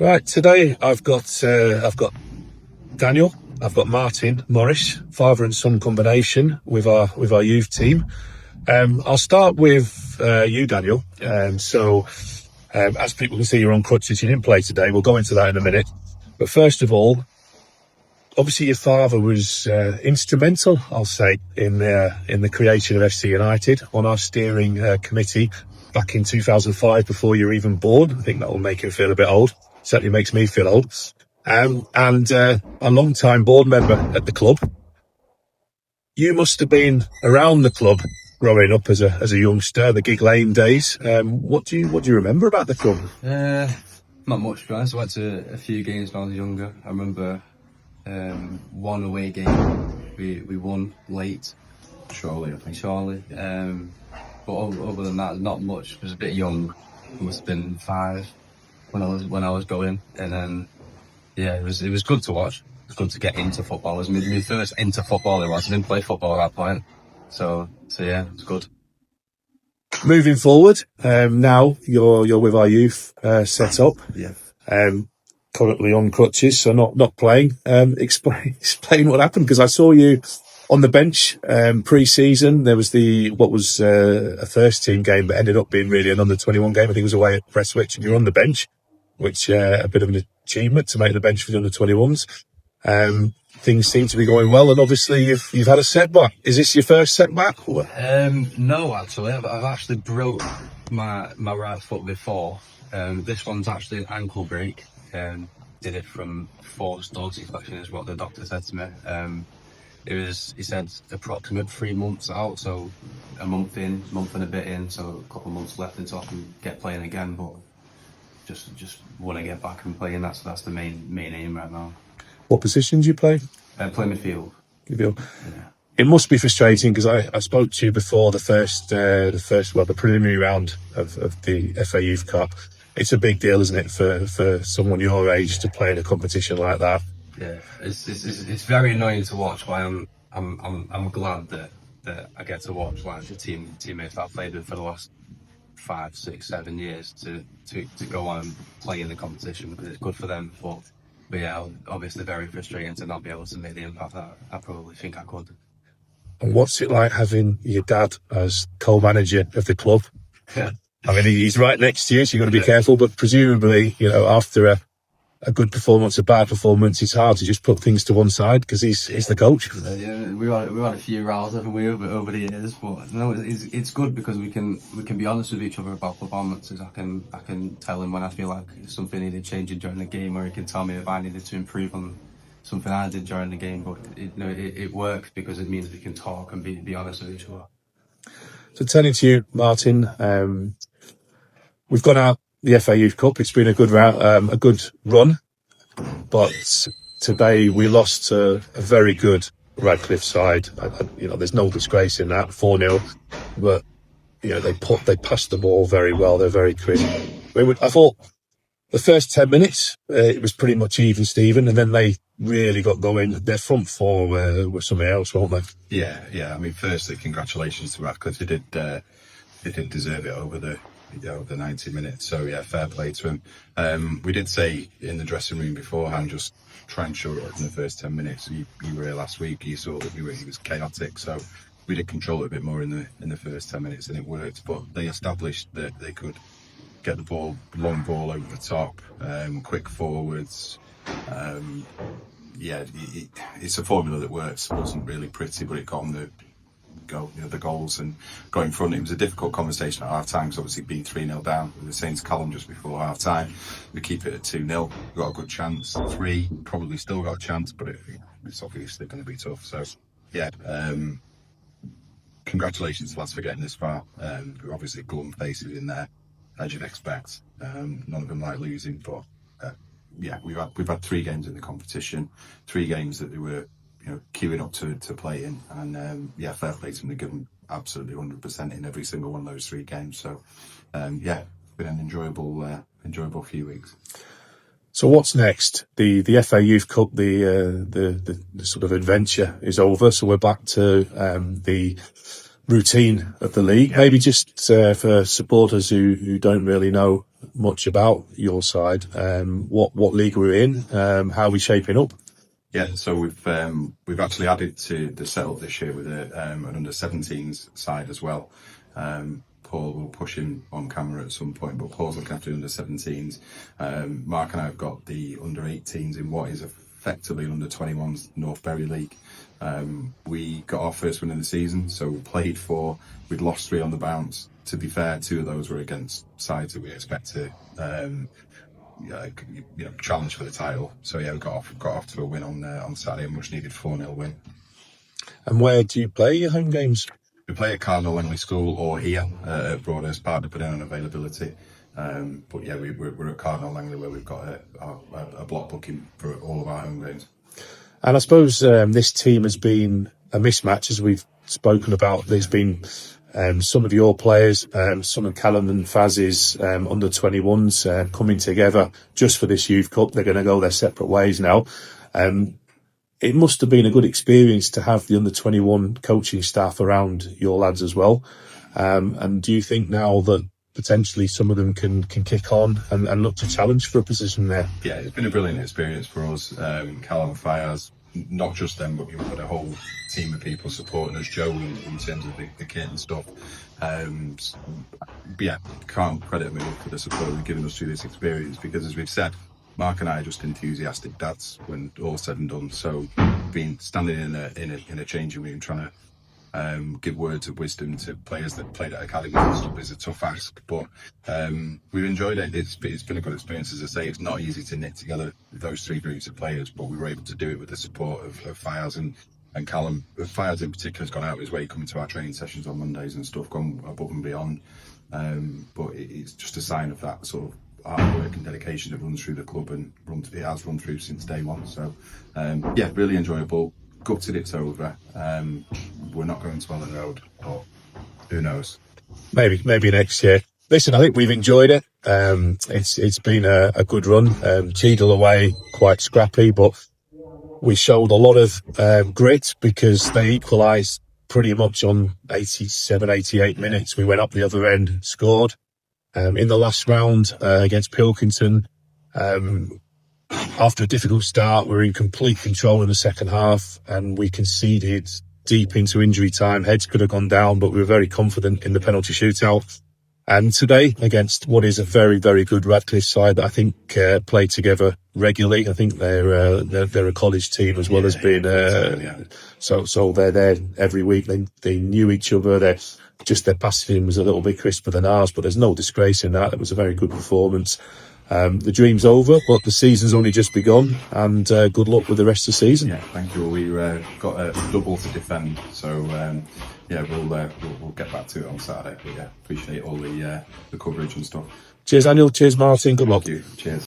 Right, today I've got Daniel, I've got Martin Morris, father and son combination with our youth team. I'll start with you, Daniel. As people can see, you're on crutches. You didn't play today. We'll go into that in a minute. But first of all, obviously your father was instrumental, I'll say, in the creation of FC United on our steering committee back in 2005, before you were even born. I think that will make him feel a bit old. Certainly makes me feel old. And a long-time board member at the club. You must have been around the club growing up as a youngster, the Gig Lane days. What do you remember about the club? Not much, to be honest. I went to a few games when I was younger. I remember one away game we won late. Surely, I think. Surely. But other than that, not much. I was a bit young. I must have been 5 when I was going, and then it was good to watch. It was good to get into football. It was my first into football. I didn't play football at that point, so yeah, it was good. Moving forward, now you're with our youth set up. Yeah. Currently on crutches, so not playing. Explain what happened, because I saw you on the bench pre-season. There was what was a first team game, but ended up being really an under-21 game. I think it was away at Prestwich, and you're on the bench, which a bit of an achievement to make the bench for the under-21s. Things seem to be going well, and obviously you've had a setback. Is this your first setback? No, actually, I've actually broke my right foot before. This one's actually an ankle break. Did it from forced dorsiflexion, is what the doctor said to me. He said approximate 3 months out, so a month and a bit in, so a couple of months left until I can get playing again. But just want to get back and playing. That's the main aim right now. What position do you play? Play midfield. Yeah. It must be frustrating, because I spoke to you before the preliminary round of the FA Youth Cup. It's a big deal, isn't it, for someone your age to play in a competition like that? Yeah, it's very annoying to watch, but I'm glad that I get to watch like the teammates that I've played with for the last 5, 6, 7 years to go on and play in the competition, because it's good for them. But yeah, obviously very frustrating to not be able to make the impact that I probably think I could. And what's it like having your dad as co-manager of the club? Yeah. I mean, he's right next to you, so you've got to be careful. But presumably, after a good performance, a bad performance, it's hard to just put things to one side, because he's the coach. Yeah, we've had a few rows over the years, but no, it's good, because we can be honest with each other about performances. I can tell him when I feel like something needed changing during the game, or he can tell me if I needed to improve on something I did during the game. But it works, because it means we can talk and be honest with each other. So turning to you, Martin, we've gone out the FA Youth Cup. It's been a good run, but today we lost to a very good Radcliffe side. There's no disgrace in that, 4-0, but they passed the ball very well. They're very crisp. I thought the first 10 minutes it was pretty much even Steven, and then they really got going. Their front four were something else, weren't they? Yeah. I mean, firstly, congratulations to Radcliffe. They did deserve it over the 90 minutes. So yeah, fair play to him. We did say in the dressing room beforehand, just try and show it up in the first 10 minutes. You were here last week. You saw that he was chaotic. So we did control it a bit more in the first 10 minutes, and it worked. But they established that they could get the long ball over the top, quick forwards. It's a formula that works. It wasn't really pretty, but it got on the goals and got in front. It was a difficult conversation at half time, because obviously being 3-0 down with the Saints column just before half time, we keep it at 2-0. We got a good chance. 3, probably still got a chance, but it's obviously going to be tough. So yeah, congratulations to lads for getting this far. Obviously glum faces in there, as you'd expect. None of them like losing, but we've had 3 games in the competition, 3 games that they were queuing up to play in, and fair play to them. They give them absolutely 100% in every single one of those 3 games. So it's been an enjoyable few weeks. So what's next? The FA Youth Cup, the sort of adventure is over, so we're back to the routine of the league. Maybe just for supporters who don't really know much about your side. What league we're in, how are we shaping up? Yeah, so we've actually added to the setup this year with an under-17s side as well. Paul will push him on camera at some point, but Paul's looking after the under-17s. Mark and I have got the under-18s in what is effectively under-21s North Berry League. We got our first win in the season, so we played 4. We'd lost 3 on the bounce. To be fair, 2 of those were against sides that we expect to challenge for the title. So yeah, we got off to a win on Saturday, a much needed 4-0 win. And where do you play your home games? We play at Cardinal Langley School or here at Broadhurst Park, depending on availability. But yeah, we're at Cardinal Langley, where we've got a block booking for all of our home games. And I suppose this team has been a mismatch, as we've spoken about. There's been some of your players, some of Callum and Faz's under 21s coming together just for this Youth Cup. They're going to go their separate ways now. It must have been a good experience to have the under 21 coaching staff around your lads as well. And do you think now that potentially some of them can kick on and look to challenge for a position there? Yeah, it's been a brilliant experience for us. Callum and Fayaz, not just them, but we've got a whole team of people supporting us, Joe, in terms of the kit and stuff. But yeah, can't credit them enough for the support they've given us through this experience, because as we've said, Mark and I are just enthusiastic dads when all's said and done. So being standing in a changing room trying to give words of wisdom to players that played at academies and stuff is a tough ask, but we've enjoyed it. It's been a good experience. As I say, it's not easy to knit together those 3 groups of players, but we were able to do it with the support of Fayaz and Callum. Fayaz in particular has gone out of his way coming to our training sessions on Mondays and stuff, gone above and beyond. But it's just a sign of that sort of hard work and dedication that runs through the club, and it has run through since day one. So yeah, really enjoyable. Gutted it's over. We're not going to Welland Road, but who knows? Maybe next year. Listen, I think we've enjoyed it. It's been a good run. Cheadle away, quite scrappy, but we showed a lot of grit, because they equalised pretty much on 87, 88 minutes. We went up the other end, scored. In the last round against Pilkington, after a difficult start, we were in complete control in the second half, and we conceded deep into injury time. Heads could have gone down, but we were very confident in the penalty shootout. And today, against what is a very, very good Radcliffe side that I think play together regularly. I think they're a college team as well as being so they're there every week. They knew each other. Their passing was a little bit crisper than ours, but there's no disgrace in that. It was a very good performance. The dream's over, but the season's only just begun, and good luck with the rest of the season. Yeah, thank you. We got a double to defend, so yeah, we'll get back to it on Saturday. But yeah, appreciate all the coverage and stuff. Cheers, Daniel. Cheers, Martin. Good luck. Thank you. Cheers.